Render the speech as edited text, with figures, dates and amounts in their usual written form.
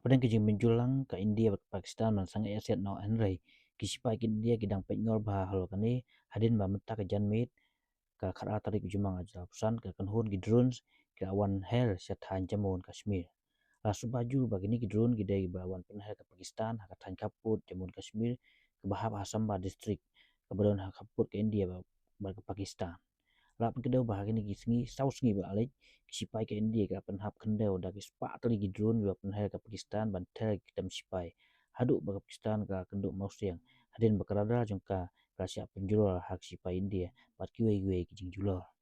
Kapeden kijing menjulang ka India ba Pakistan man sang aset no anrei kisipai ki India gidang pengor bah halo kani hadin ba menta ka janmit ka khara tarik jumang aja pusan ka kanhun gi drones ka awan hel syathan jamun Kashmir. Rasu baju bagini ki drone gidai ba awan penhel ka Pakistan ka tan kaput jamun Kashmir ke bahab Assam ba distrik kabadon ha kaput ke India ba ke Pakistan. Lap kedau bah gini gisngi saus ngi ba alej sipai ke India ka penhap kendau da ki spa tali gi drone ba penhel ka Pakistan ban tel kitam sipai haduk ba Pakistan ka kenduk mausiang hadin bakarada jongka ka siap penjual hak sipai India bat kiwe kiwe kijing julor.